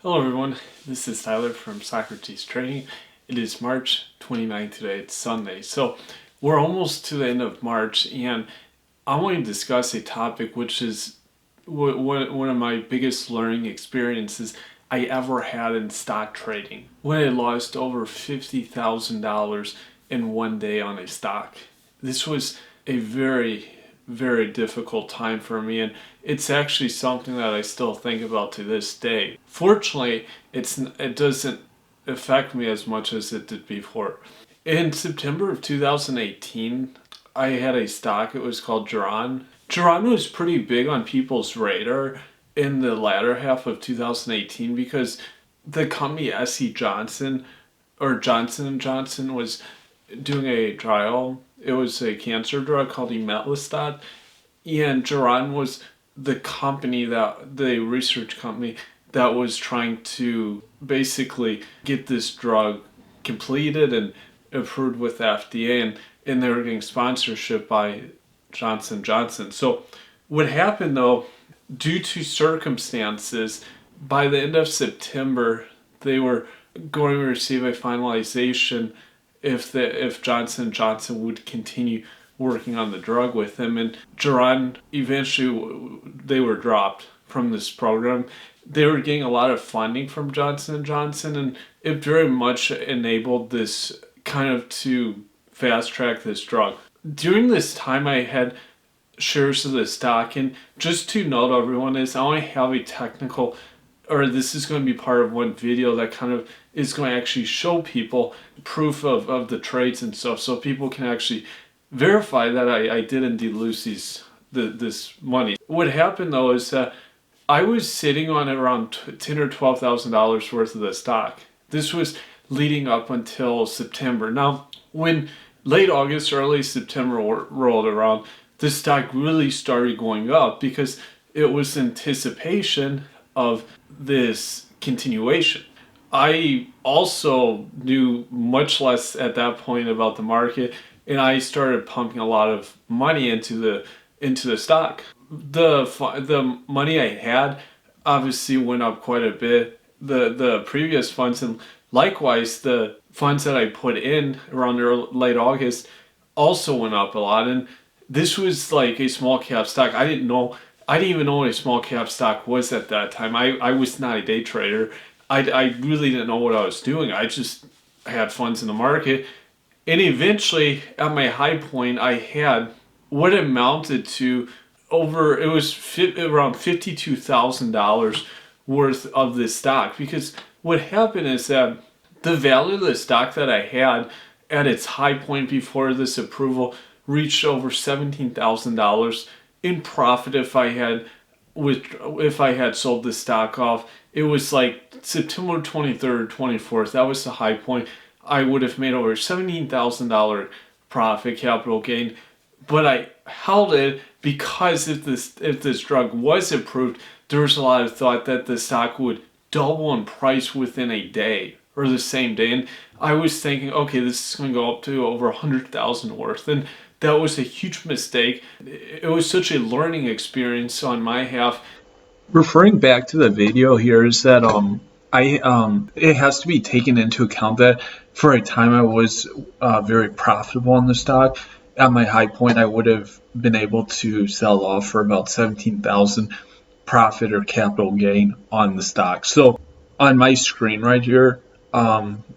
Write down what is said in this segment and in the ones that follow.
Hello everyone, this is Tyler from Socrates Training. It is March 29th today, it's Sunday. So we're almost to the end of March and I want to discuss a topic which is one of my biggest learning experiences I ever had in stock trading. When I lost over $50,000 in one day on a stock. This was a very difficult time for me, and it's actually something that I still think about to this day. Fortunately, it doesn't affect me as much as it did before. In September of 2018, I had a stock. It was called Geron. Geron was pretty big on people's radar in the latter half of 2018 because the company SC Johnson or Johnson & Johnson was doing a trial. It was a cancer drug called imetelstat, and Geron was the research company that was trying to basically get this drug completed and approved with FDA, and they were getting sponsorship by Johnson & Johnson. So what happened though, due to circumstances, by the end of September, they were going to receive a finalization if Johnson & Johnson would continue working on the drug with him. And Geron, eventually, they were dropped from this program. They were getting a lot of funding from Johnson & Johnson, and it very much enabled this kind of to fast track this drug. During this time, I had shares of the stock, and just to note everyone is I only have a technical, or this is going to be part of one video that kind of is going to actually show people proof of the trades and stuff, so people can actually verify that I did indeed lose this money. What happened though is that I was sitting on around $10,000 or $12,000 worth of the stock. This was leading up until September. Now, when late August, early September rolled around, the stock really started going up because it was anticipation of this continuation. I also knew much less at that point about the market, and I started pumping a lot of money into the stock. The money I had obviously went up quite a bit. The previous funds, and likewise the funds that I put in around late August also went up a lot. And this was like a small cap stock. I didn't even know what a small cap stock was at that time. I was not a day trader. I really didn't know what I was doing. I just had funds in the market. And eventually, at my high point, I had what amounted to around $52,000 worth of this stock. Because what happened is that the value of the stock that I had at its high point before this approval reached over $17,000 in profit if I had sold the stock off. It was like September 23rd, 24th. That was the high point. I would have made over $17,000 profit capital gain, but I held it because if this drug was approved, there was a lot of thought that the stock would double in price within a day or the same day, and I was thinking, okay, this is going to go up to over $100,000 worth, and that was a huge mistake. It was such a learning experience on my half. Referring back to the video here is that it has to be taken into account that for a time I was very profitable on the stock. At my high point, I would have been able to sell off for about 17,000 profit or capital gain on the stock. So on my screen right here,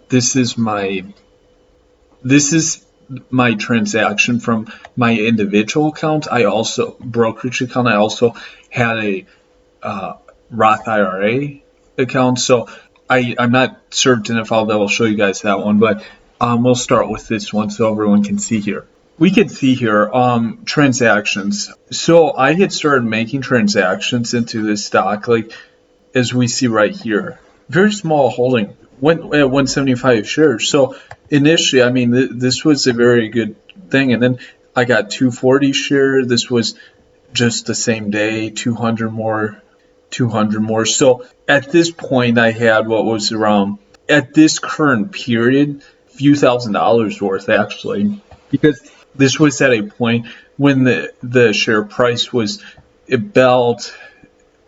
this is my transaction from my individual account. I also brokerage account. I also had a Roth IRA account. So I'm not certain if I will show you guys that one, but we'll start with this one so everyone can see here. We can see here transactions. So I had started making transactions into this stock, like as we see right here. Very small holding, went at 175 shares. So initially, I mean, this was a very good thing. And then I got 240 shares. This was just the same day, 200 more. So at this point, I had what was around, at this current period, a few $1,000s worth actually, because this was at a point when the share price was about,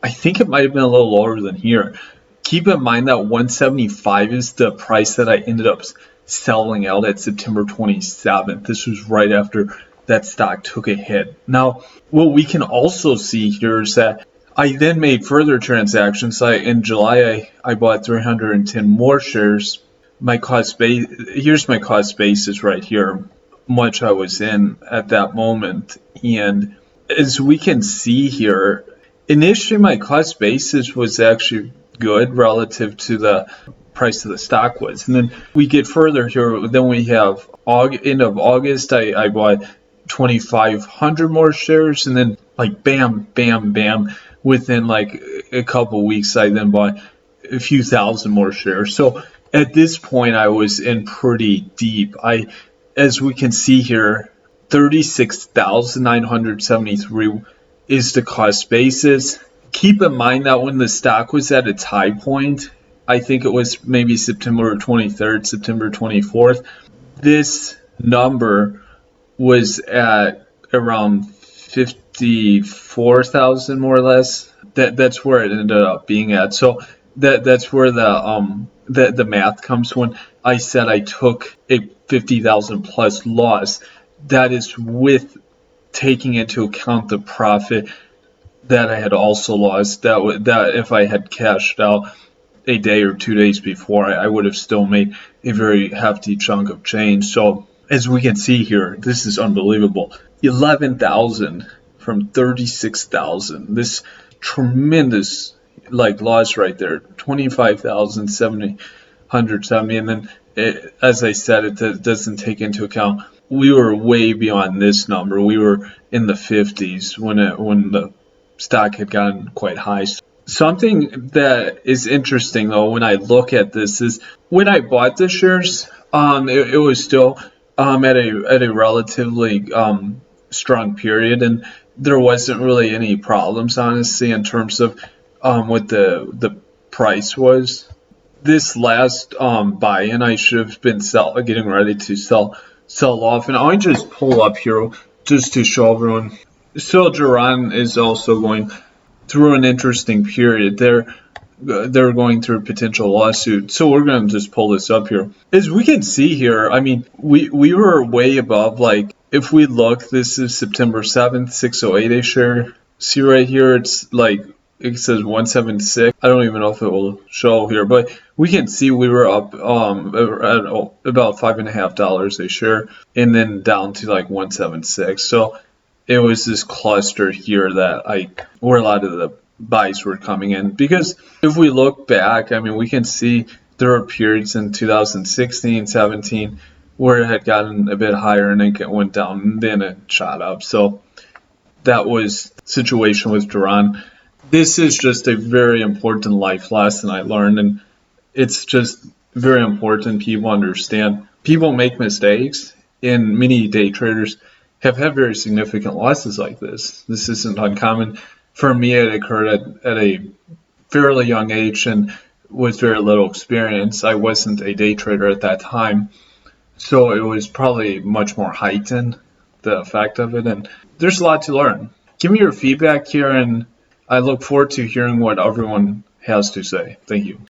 I think it might have been a little lower than here, Keep in mind that 175 is the price that I ended up selling out at September 27th. This was right after that stock took a hit. Now, what we can also see here is that I then made further transactions. In July, I bought 310 more shares. Here's my cost basis right here, much I was in at that moment. And as we can see here, initially my cost basis was actually good relative to the price of the stock was. And then we get further here, then we have end of August, I bought 2,500 more shares, and then like bam, bam, bam, within like a couple weeks, I then bought a few thousand more shares. So at this point, I was in pretty deep. As we can see here, 36,973 is the cost basis. Keep in mind that when the stock was at its high point, I think it was maybe September 23rd, September 24th, this number was at around 54,000 more or less. That's where it ended up being at. So that's where the math comes when I said I took a 50,000 plus loss. That is with taking into account the profit that I had also lost. That if I had cashed out a day or 2 days before, I would have still made a very hefty chunk of change. So as we can see here, this is unbelievable. 11,000 from 36,000. This tremendous loss right there. 25,770. And then as I said, it doesn't take into account we were way beyond this number. We were in the 50s when the stock had gotten quite high. Something that is interesting though when I look at this is when I bought the shares, it was still at a relatively strong period, and there wasn't really any problems honestly in terms of what the price was. This last buy-in, I should have been getting ready to sell off, and I'll just pull up here just to show everyone. So Geron is also going through an interesting period. They're going through a potential lawsuit. So we're going to just pull this up here. As we can see here, I mean, we were way above, like, if we look, this is September 7th, 608 a share. See right here, it's like, it says 176. I don't even know if it will show here, but we can see we were up at about $5.50 a share, and then down to like 176. So it was this cluster here where a lot of the buys were coming in. Because if we look back, I mean, we can see there were periods in 2016, 17 where it had gotten a bit higher and then it went down and then it shot up. So that was the situation with Geron. This is just a very important life lesson I learned, and it's just very important people understand. People make mistakes, and many day traders have had very significant losses like this. This isn't uncommon. For me, it occurred at a fairly young age and with very little experience. I wasn't a day trader at that time, so it was probably much more heightened, the effect of it, and there's a lot to learn. Give me your feedback here, and I look forward to hearing what everyone has to say. Thank you.